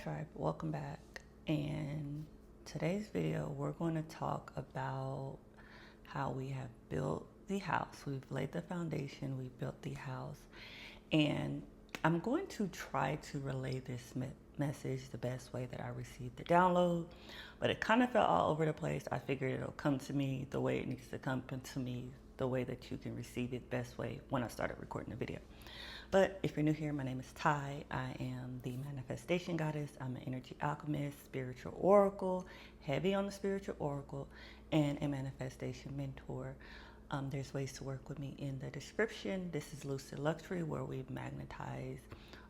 Tribe, welcome back. And today's video, we're going to talk about how we have built the house. We've laid the foundation, we built the house, and I'm going to try to relay this message the best way that I received the download, but it kind of felt all over the place. I figured it'll come to me the way it needs to come to me, the way that you can receive it best way when I started recording the video. But if you're new here, my name is Ty. I am the manifestation goddess. I'm an energy alchemist, spiritual oracle, heavy on the spiritual oracle, and a manifestation mentor. There's ways to work with me in the description. This is Lucid Luxury, where we magnetize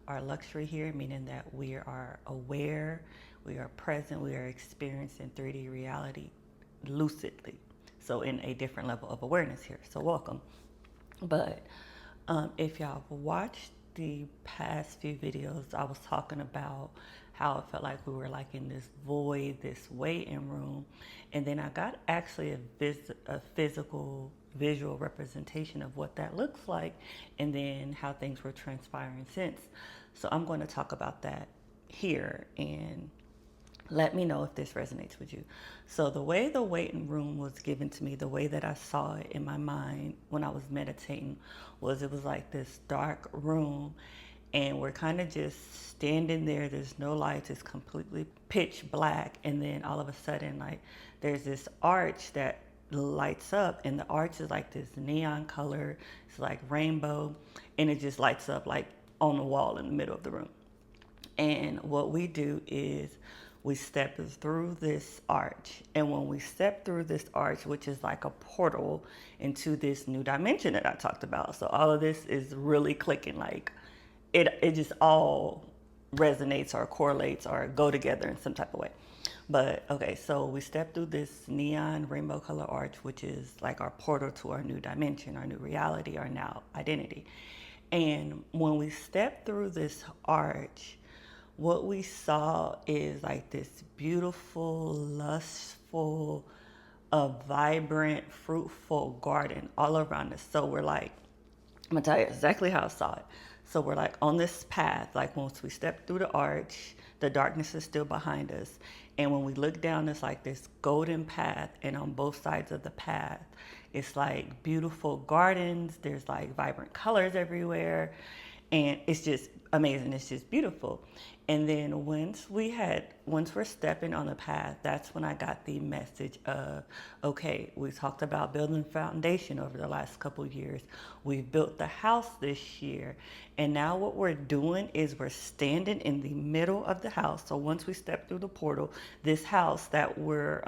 our luxury here, meaning that we are aware, we are present, we are experiencing 3D reality lucidly. So in a different level of awareness here. So welcome. But if y'all have watched the past few videos, I was talking about how it felt like we were like in this void, this waiting room. And then I got actually a physical visual representation of what that looks like and then how things were transpiring since. So I'm going to talk about that here and let me know if this resonates with you. So the way the waiting room was given to me, the way that I saw it in my mind when I was meditating was it was like this dark room and we're kind of just standing there. There's no lights. It's completely pitch black. And then all of a sudden, like there's this arch that lights up and the arch is like this neon color. It's like rainbow and it just lights up like on the wall in the middle of the room. And what we do is we step through this arch. And when we step through this arch, which is like a portal into this new dimension that I talked about. So all of this is really clicking, like it just all resonates or correlates or go together in some type of way. But okay, so we step through this neon rainbow color arch, which is like our portal to our new dimension, our new reality, our now identity. And when we step through this arch, what we saw is like this beautiful, lustful, vibrant, fruitful garden all around us. So we're like, I'm gonna tell you exactly how I saw it. So we're like on this path, like once we step through the arch, the darkness is still behind us. And when we look down, it's like this golden path. And on both sides of the path, it's like beautiful gardens. There's like vibrant colors everywhere. And it's just amazing. It's just beautiful. And then once we're stepping on the path, that's when I got the message of, okay, we talked about building foundation over the last couple of years. We've built the house this year. And now what we're doing is we're standing in the middle of the house. So once we step through the portal, this house that we're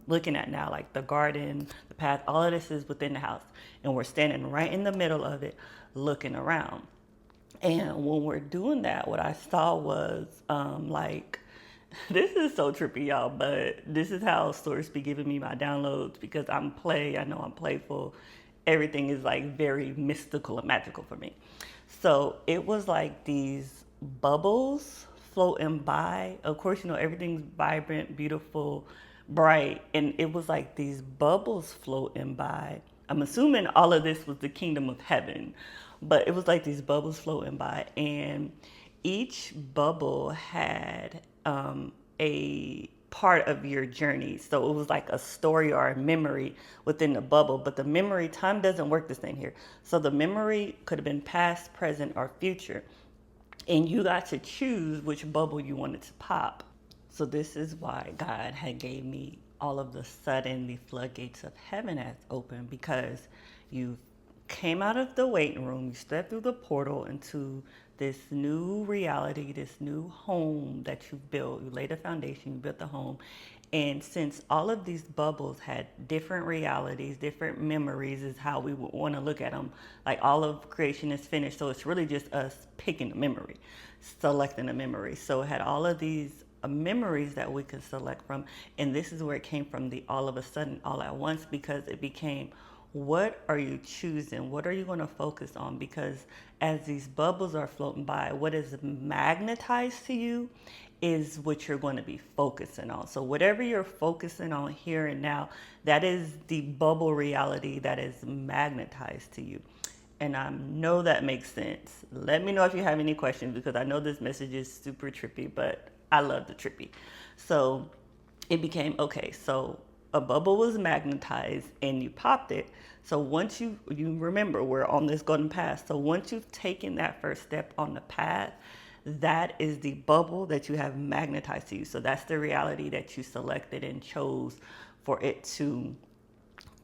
looking at now, like the garden, the path, all of this is within the house. And we're standing right in the middle of it, looking around. And when we're doing that, what I saw was like, this is so trippy, y'all, but this is how Source be giving me my downloads because I know I'm playful. Everything is like very mystical and magical for me. So it was like these bubbles floating by. Of course, everything's vibrant, beautiful, bright. And it was like these bubbles floating by. I'm assuming all of this was the kingdom of heaven. But it was like these bubbles floating by, and each bubble had a part of your journey. So it was like a story or a memory within the bubble. But the memory, time doesn't work the same here. So the memory could have been past, present, or future. And you got to choose which bubble you wanted to pop. So this is why God had gave me all of the sudden the floodgates of heaven has opened, because you've came out of the waiting room, you stepped through the portal into this new reality, this new home that you've built. You laid a foundation, you built the home. And since all of these bubbles had different realities, different memories is how we would want to look at them. Like all of creation is finished. So it's really just us picking a memory, selecting a memory. So it had all of these memories that we could select from. And this is where it came from, the all of a sudden, all at once, because it became, what are you choosing? What are you going to focus on? Because as these bubbles are floating by, what is magnetized to you is what you're going to be focusing on. So whatever you're focusing on here and now, that is the bubble reality that is magnetized to you. And I know that makes sense. Let me know if you have any questions, because I know this message is super trippy, but I love the trippy. So it became, okay, so a bubble was magnetized and you popped it. So once you remember, we're on this golden path. So once you've taken that first step on the path, that is the bubble that you have magnetized to you. So that's the reality that you selected and chose for it to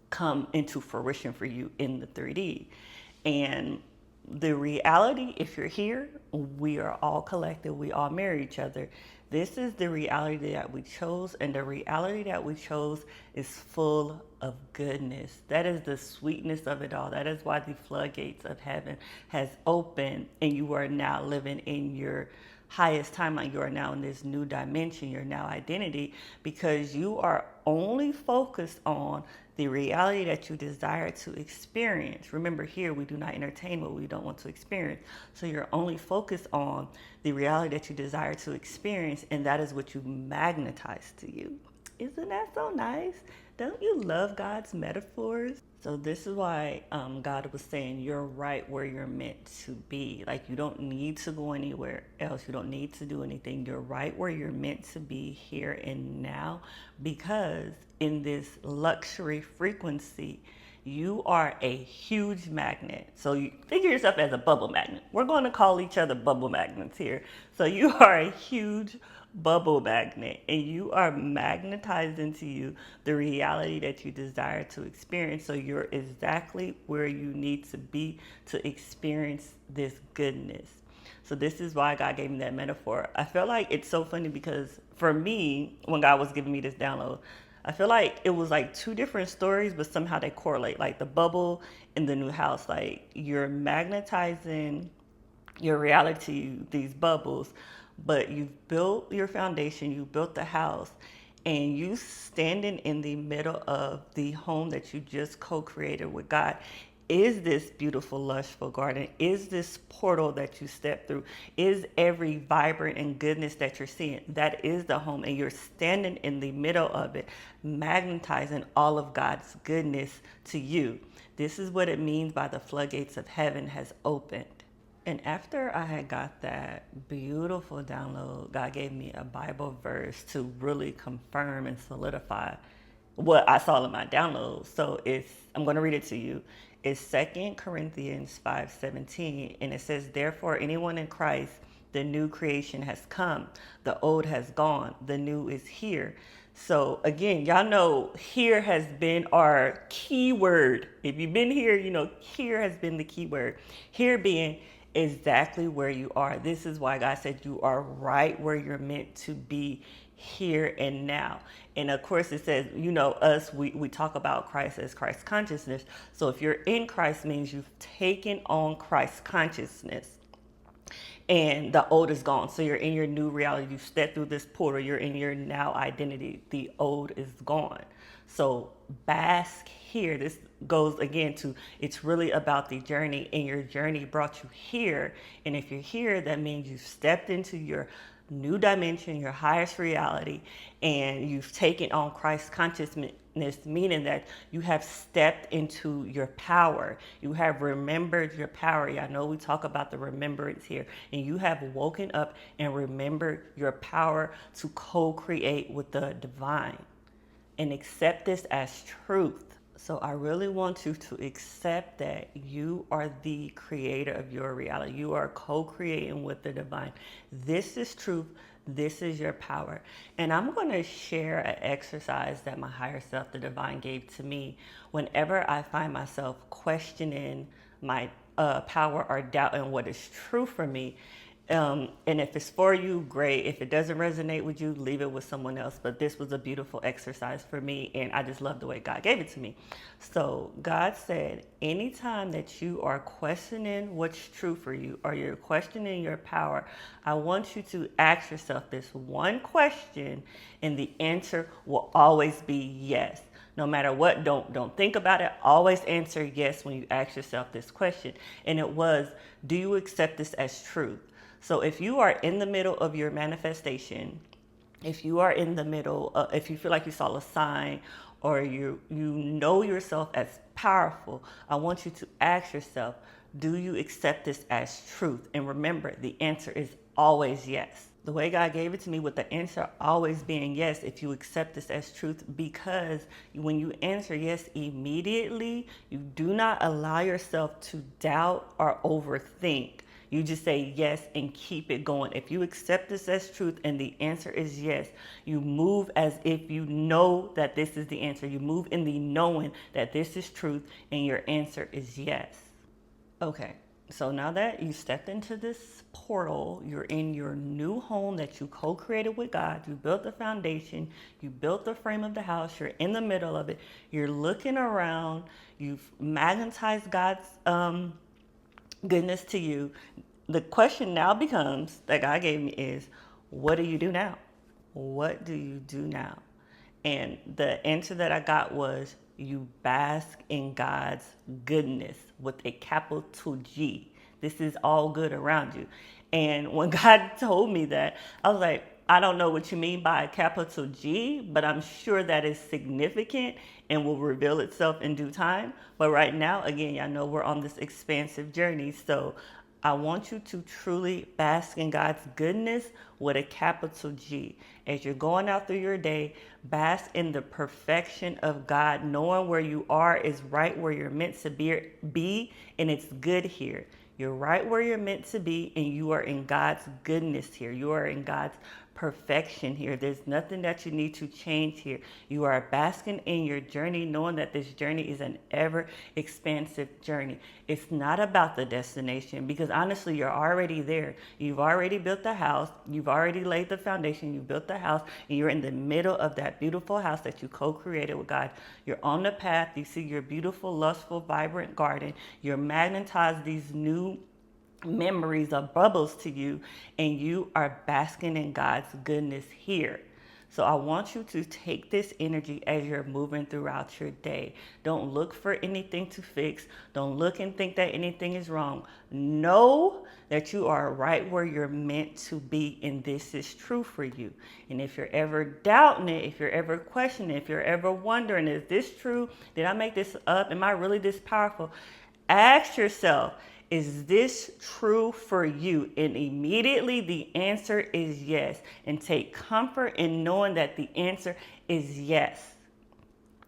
come into fruition for you in the 3D. And the reality, if you're here, we are all collected, we all marry each other. This is the reality that we chose, and the reality that we chose is full of goodness. That is the sweetness of it all. That is why the floodgates of heaven has opened, and you are now living in your highest timeline. You are now in this new dimension, your now identity, because you are only focused on the reality that you desire to experience. Remember, here we do not entertain what we don't want to experience. So you're only focused on the reality that you desire to experience, and that is what you magnetize to you. Isn't that so nice? Don't you love God's metaphors? So this is why God was saying you're right where you're meant to be. Like, you don't need to go anywhere else. You don't need to do anything. You're right where you're meant to be, here and now, because in this luxury frequency, you are a huge magnet. So you think of yourself as a bubble magnet. We're going to call each other bubble magnets here. So you are a huge bubble magnet, and you are magnetized into you the reality that you desire to experience. So you're exactly where you need to be to experience this goodness. So this is why God gave me that metaphor. I feel like it's so funny because for me, when God was giving me this download, I feel like it was like two different stories, but somehow they correlate. Like the bubble in the new house, like you're magnetizing your reality, these bubbles, but you've built your foundation, you built the house, and you standing in the middle of the home that you just co-created with God is this beautiful, lushful garden, is this portal that you step through, is every vibrant and goodness that you're seeing. That is the home, and you're standing in the middle of it, magnetizing all of God's goodness to you. This is what it means by the floodgates of heaven has opened. And after I had got that beautiful download, God gave me a Bible verse to really confirm and solidify what I saw in my download. So I'm going to read it to you. It's 2 Corinthians 5:17, and it says, "Therefore, anyone in Christ, the new creation has come. The old has gone. The new is here." So again, y'all know here has been our key word. If you've been here, you know here has been the key word. Here being exactly where you are. This is why God said you are right where you're meant to be, here and now. And of course it says, we talk about Christ as Christ consciousness. So if you're in Christ means you've taken on Christ consciousness, and the old is gone. So you're in your new reality. You stepped through this portal. You're in your now identity. The old is gone. So bask here. This goes again to, it's really about the journey, and your journey brought you here. And if you're here, that means you've stepped into your new dimension, your highest reality, and you've taken on Christ consciousness, meaning that you have stepped into your power. You have remembered your power. I know we talk about the remembrance here, and you have woken up and remembered your power to co-create with the divine and accept this as truth. So I really want you to accept that you are the creator of your reality. You are co-creating with the divine. This is truth. This is your power. And I'm going to share an exercise that my higher self, the divine, gave to me whenever I find myself questioning my power or doubting what is true for me. And if it's for you, great. If it doesn't resonate with you, leave it with someone else. But this was a beautiful exercise for me, and I just love the way God gave it to me. So God said, anytime that you are questioning what's true for you, or you're questioning your power, I want you to ask yourself this one question, and the answer will always be yes. No matter what, don't think about it. Always answer yes when you ask yourself this question. And it was, do you accept this as truth? So if you are in the middle of your manifestation, if you are in the middle, if you feel like you saw a sign, or you know yourself as powerful, I want you to ask yourself, do you accept this as truth? And remember, the answer is always yes. the way God gave it to me, with the answer always being yes, if you accept this as truth, because when you answer yes immediately, you do not allow yourself to doubt or overthink. You just say yes and keep it going. If you accept this as truth and the answer is yes, you move as if you know that this is the answer. You move in the knowing that this is truth and your answer is yes. Okay, so now that you stepped into this portal, you're in your new home that you co created with God. You built the foundation, you built the frame of the house, you're in the middle of it, you're looking around, you've magnetized God's goodness to you. The question now becomes that God gave me is, what do you do now? What do you do now? And the answer that I got was, you bask in God's goodness with a capital G. This is all good around you. And when God told me that, I was like, I don't know what you mean by a capital G, but I'm sure that is significant and will reveal itself in due time. But right now, again, y'all know we're on this expansive journey. So I want you to truly bask in God's goodness with a capital G. As you're going out through your day, bask in the perfection of God, knowing where you are is right where you're meant to be, and it's good here. You're right where you're meant to be, and you are in God's goodness here. You are in God's perfection here. There's nothing that you need to change here. You are basking in your journey, knowing that this journey is an ever expansive journey. It's not about the destination, because honestly, you're already there. You've already built the house. You've already laid the foundation. You built the house, and you're in the middle of that beautiful house that you co-created with God. You're on the path. You see your beautiful, lustful, vibrant garden. You're magnetized these new memories or bubbles to you, and you are basking in God's goodness here. So I want you to take this energy as you're moving throughout your day. Don't look for anything to fix. Don't look and think that anything is wrong. Know that you are right where you're meant to be, and this is true for you. And if you're ever doubting it, if you're ever questioning, if you're ever wondering, is this true? Did I make this up? Am I really this powerful? Ask yourself, is this true for you? And immediately the answer is yes. And take comfort in knowing that the answer is yes.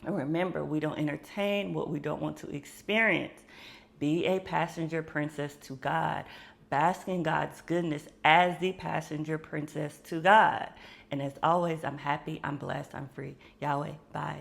And remember, we don't entertain what we don't want to experience. Be a passenger princess to God. Bask in God's goodness as the passenger princess to God. And as always, I'm happy, I'm blessed, I'm free. Yahweh, bye.